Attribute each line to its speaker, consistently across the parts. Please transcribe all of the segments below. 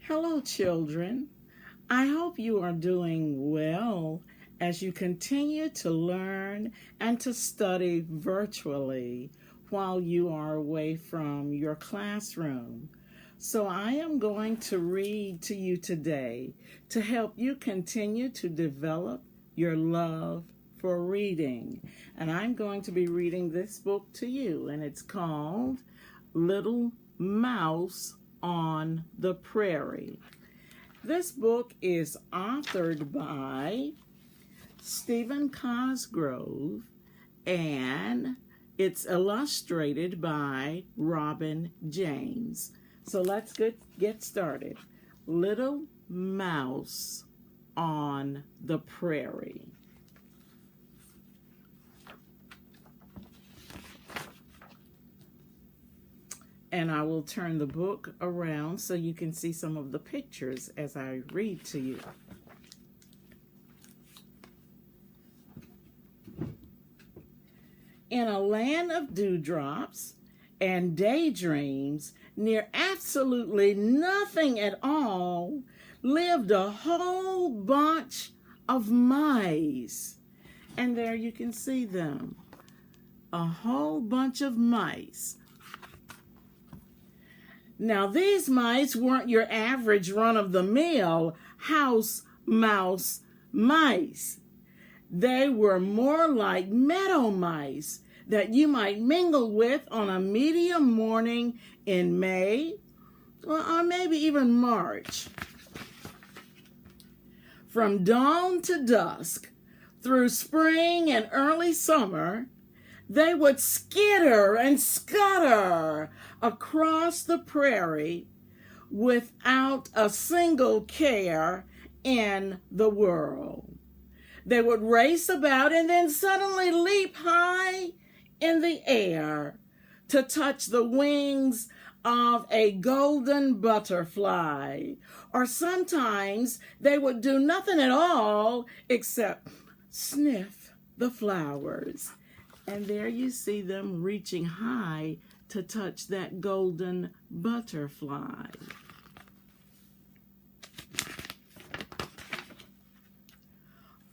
Speaker 1: Hello, children. I hope you are doing well as you continue to learn and to study virtually while you are away from your classroom. So I am going to read to you today to help you continue to develop your love for reading. And I'm going to be reading this book to you, and it's called Little Mouse on the Prairie. This book is authored by Stephen Cosgrove, and it's illustrated by Robin James. So let's get started. Little Mouse on the Prairie. And I will turn the book around so you can see some of the pictures as I read to you. In a land of dewdrops and daydreams, near absolutely nothing at all, lived a whole bunch of mice. And there you can see them. A whole bunch of mice. Now, these mice weren't your average run-of-the-mill house mouse mice. They were more like meadow mice that you might mingle with on a medium morning in May or maybe even March. From dawn to dusk, through spring and early summer, they would skitter and scutter across the prairie without a single care in the world. They would race about and then suddenly leap high in the air to touch the wings of a golden butterfly. Or sometimes they would do nothing at all except sniff the flowers. And there you see them reaching high to touch that golden butterfly.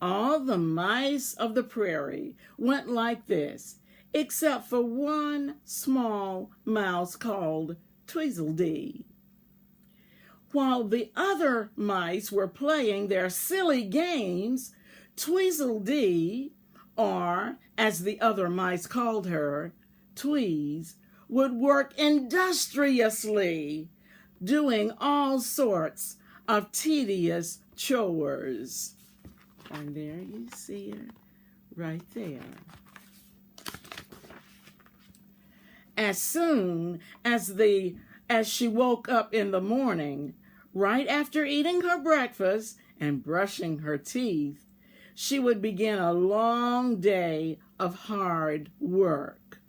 Speaker 1: All the mice of the prairie went like this, except for one small mouse called Tweedledee. While the other mice were playing their silly games, Tweedledee, or as the other mice called her, Tweez, would work industriously, doing all sorts of tedious chores. And there you see her, right there. As soon as she woke up in the morning, right after eating her breakfast and brushing her teeth, she would begin a long day of hard work.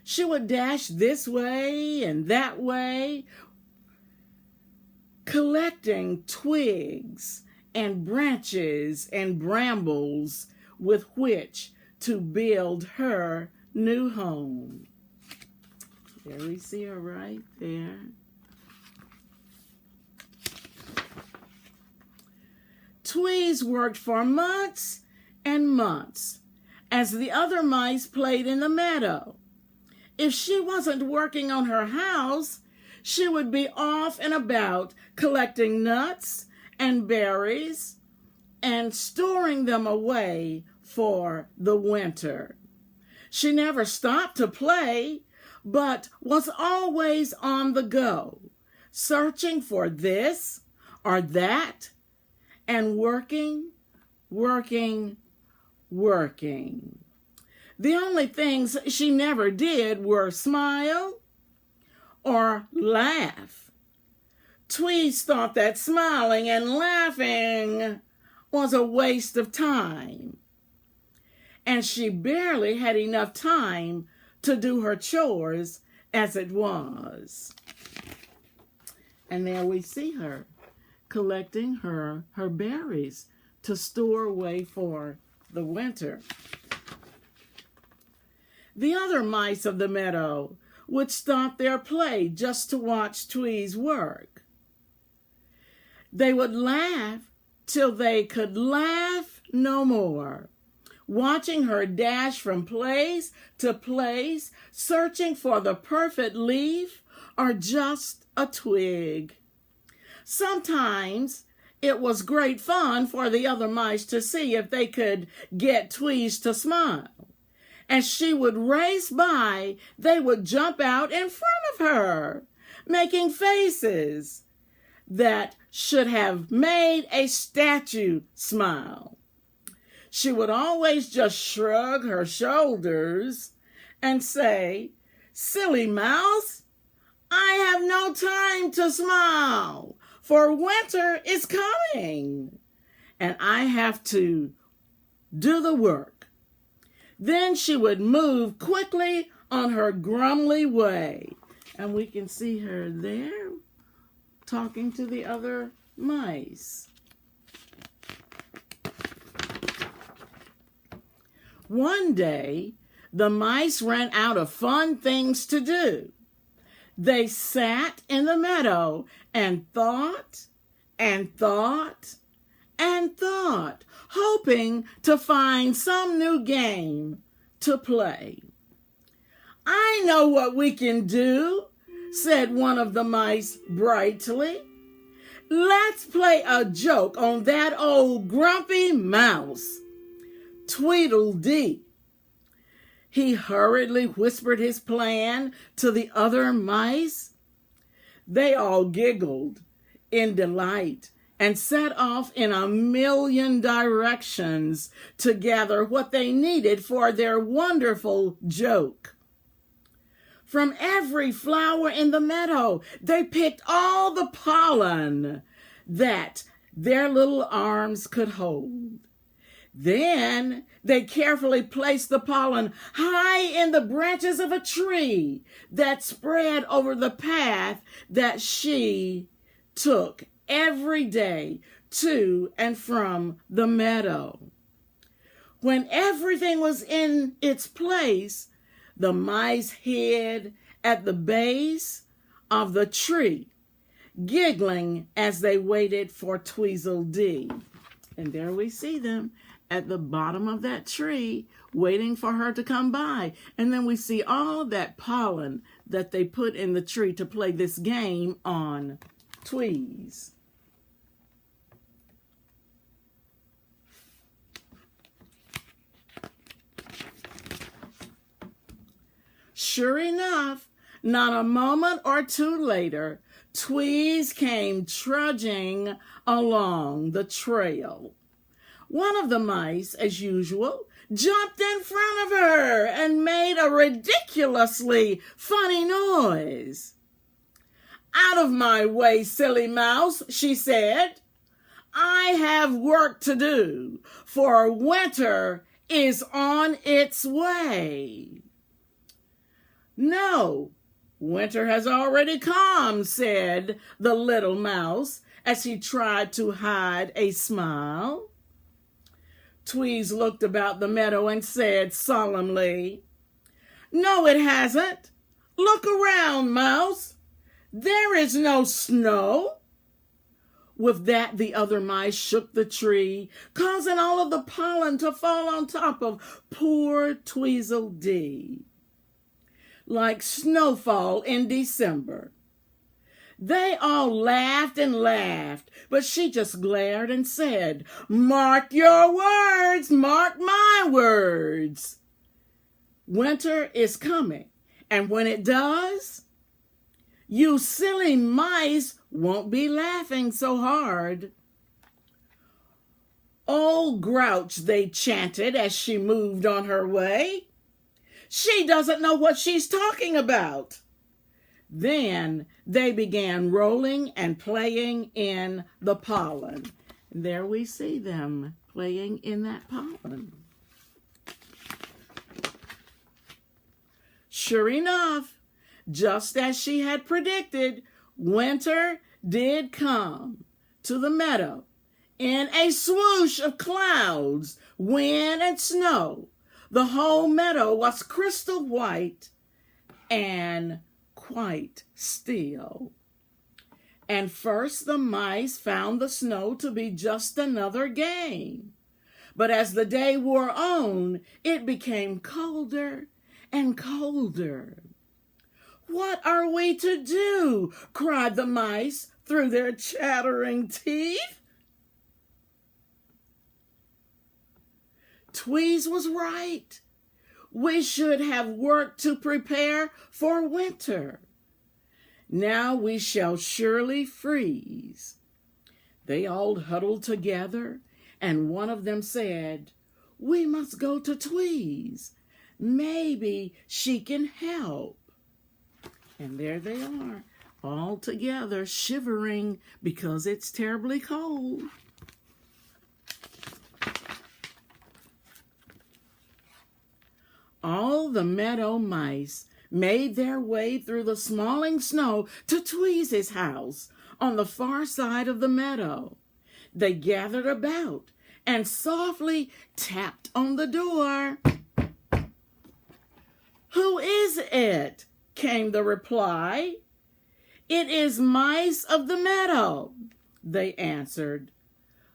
Speaker 1: She would dash this way and that way, collecting twigs and branches and brambles with which to build her new home. There we see her right there. Tweez worked for months and months as the other mice played in the meadow. If she wasn't working on her house, she would be off and about collecting nuts and berries and storing them away for the winter. She never stopped to play, but was always on the go, searching for this or that, and working. The only things she never did were smile or laugh. Tweez thought that smiling and laughing was a waste of time, and she barely had enough time to do her chores as it was. And there we see her collecting her berries to store away for the winter. The other mice of the meadow would stop their play just to watch Tweez work. They would laugh till they could laugh no more, watching her dash from place to place, searching for the perfect leaf or just a twig. Sometimes it was great fun for the other mice to see if they could get Tweez to smile. As she would race by, they would jump out in front of her, making faces that should have made a statue smile. She would always just shrug her shoulders and say, "Silly mouse, I have no time to smile, for winter is coming, and I have to do the work." Then she would move quickly on her grumbly way, and we can see her there talking to the other mice. One day, the mice ran out of fun things to do. They sat in the meadow and thought and thought and thought, hoping to find some new game to play. "I know what we can do," said one of the mice brightly. "Let's play a joke on that old grumpy mouse, Tweedledee." He hurriedly whispered his plan to the other mice. They all giggled in delight and set off in a million directions to gather what they needed for their wonderful joke. From every flower in the meadow, they picked all the pollen that their little arms could hold. Then they carefully placed the pollen high in the branches of a tree that spread over the path that she took every day to and from the meadow. When everything was in its place, the mice hid at the base of the tree, giggling as they waited for Tweedledee. And there we see them at the bottom of that tree, waiting for her to come by. And then we see all that pollen that they put in the tree to play this game on Tweez. Sure enough, not a moment or two later, Tweez came trudging along the trail. One of the mice, as usual, jumped in front of her and made a ridiculously funny noise. "Out of my way, silly mouse," she said. "I have work to do, for winter is on its way." "No, winter has already come," said the little mouse as he tried to hide a smile. Tweez looked about the meadow and said solemnly, "No, it hasn't. Look around, mouse. There is no snow." With that, the other mice shook the tree, causing all of the pollen to fall on top of poor Tweedledee, like snowfall in December. They all laughed and laughed, but she just glared and said, "Mark your words, mark my words. Winter is coming, and when it does, you silly mice won't be laughing so hard." "Old grouch," they chanted as she moved on her way. "She doesn't know what she's talking about." Then they began rolling and playing in the pollen. There we see them playing in that pollen. Sure enough, just as she had predicted, winter did come to the meadow in a swoosh of clouds, wind, and snow. The whole meadow was crystal white and quite still. And first the mice found the snow to be just another game. But as the day wore on, it became colder and colder. "What are we to do?" cried the mice through their chattering teeth. Tweez was right. We should have worked to prepare for winter. Now we shall surely freeze. They all huddled together, and one of them said, "We must go to Tweez. Maybe she can help." And there they are, all together, shivering because it's terribly cold. All the meadow mice made their way through the smalling snow to Tweez's house on the far side of the meadow. They gathered about and softly tapped on the door. "Who is it?" came the reply. "It is mice of the meadow," they answered.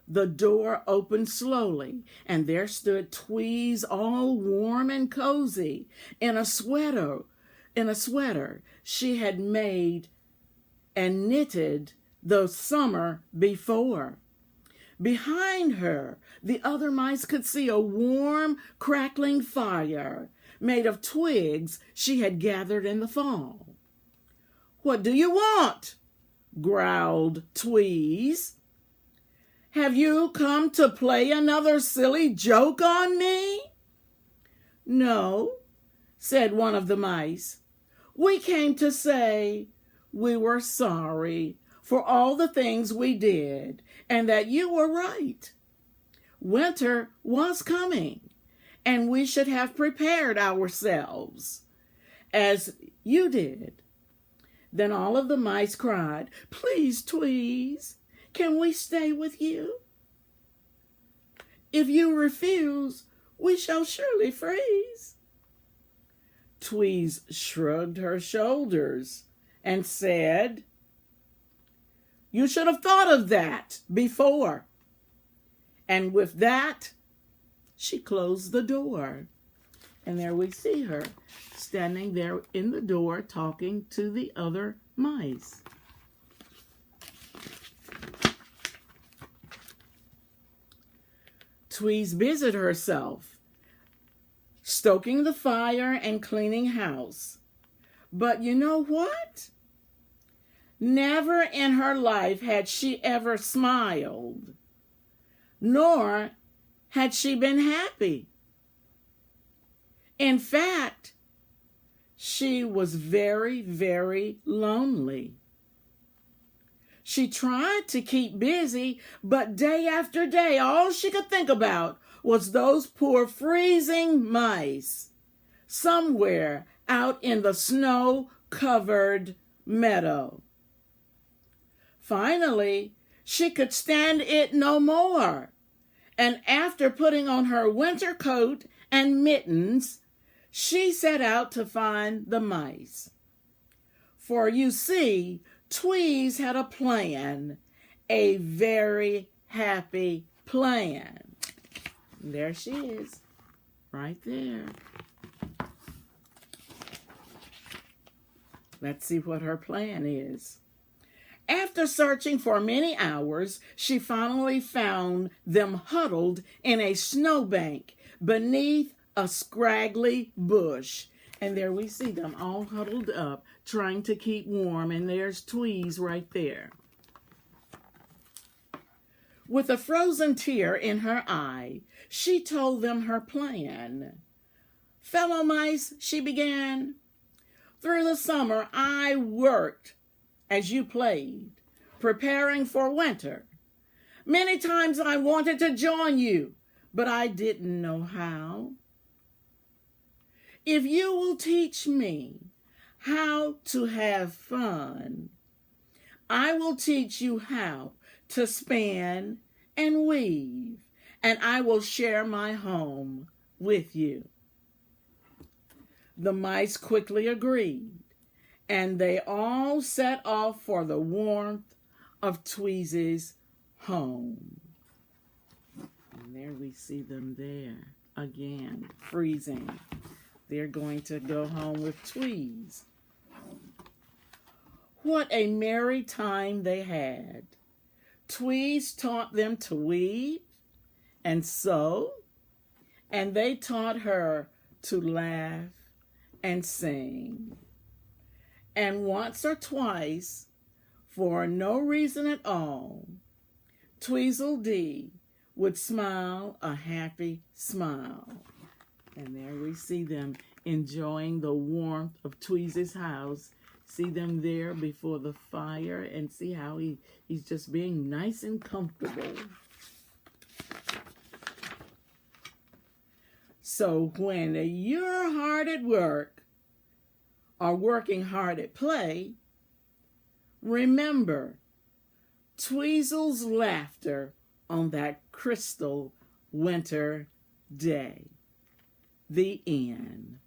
Speaker 1: The door opened slowly, and there stood Tweez, all warm and cozy, in a sweater she had made and knitted the summer before. Behind her, the other mice could see a warm, crackling fire made of twigs she had gathered in the fall. "What do you want?" growled Tweez. "Have you come to play another silly joke on me?" "No," said one of the mice. "We came to say we were sorry for all the things we did, and that you were right. Winter was coming, and we should have prepared ourselves, as you did." Then all of the mice cried, "Please, Tweez, can we stay with you? If you refuse, we shall surely freeze." Tweez shrugged her shoulders and said, "You should have thought of that before." And with that, she closed the door. And there we see her, standing there in the door talking to the other mice. Tweez busied herself, stoking the fire and cleaning house. But you know what? Never in her life had she ever smiled, nor had she been happy. In fact, she was very, very lonely. She tried to keep busy, but day after day, all she could think about was those poor freezing mice somewhere out in the snow-covered meadow. Finally, she could stand it no more, and after putting on her winter coat and mittens, she set out to find the mice. For you see, Tweez had a plan, a very happy plan. And there she is, right there. Let's see what her plan is. After searching for many hours, she finally found them huddled in a snowbank beneath a scraggly bush. And there we see them all huddled up, trying to keep warm, and there's Tweez right there. With a frozen tear in her eye, she told them her plan. "Fellow mice," she began, "through the summer I worked as you played, preparing for winter. Many times I wanted to join you, but I didn't know how. If you will teach me how to have fun, I will teach you how to spin and weave, and I will share my home with you." The mice quickly agreed, and they all set off for the warmth of Tweezy's home. And there we see them there again, freezing. They're going to go home with Tweez. What a merry time they had. Tweez taught them to weave and sew, and they taught her to laugh and sing. And once or twice, for no reason at all, Tweezledee would smile a happy smile. And there we see them enjoying the warmth of Tweezy's house. See them there before the fire and see how he's just being nice and comfortable. So when you're hard at work or working hard at play, remember Tweezle's laughter on that crystal winter day. The end.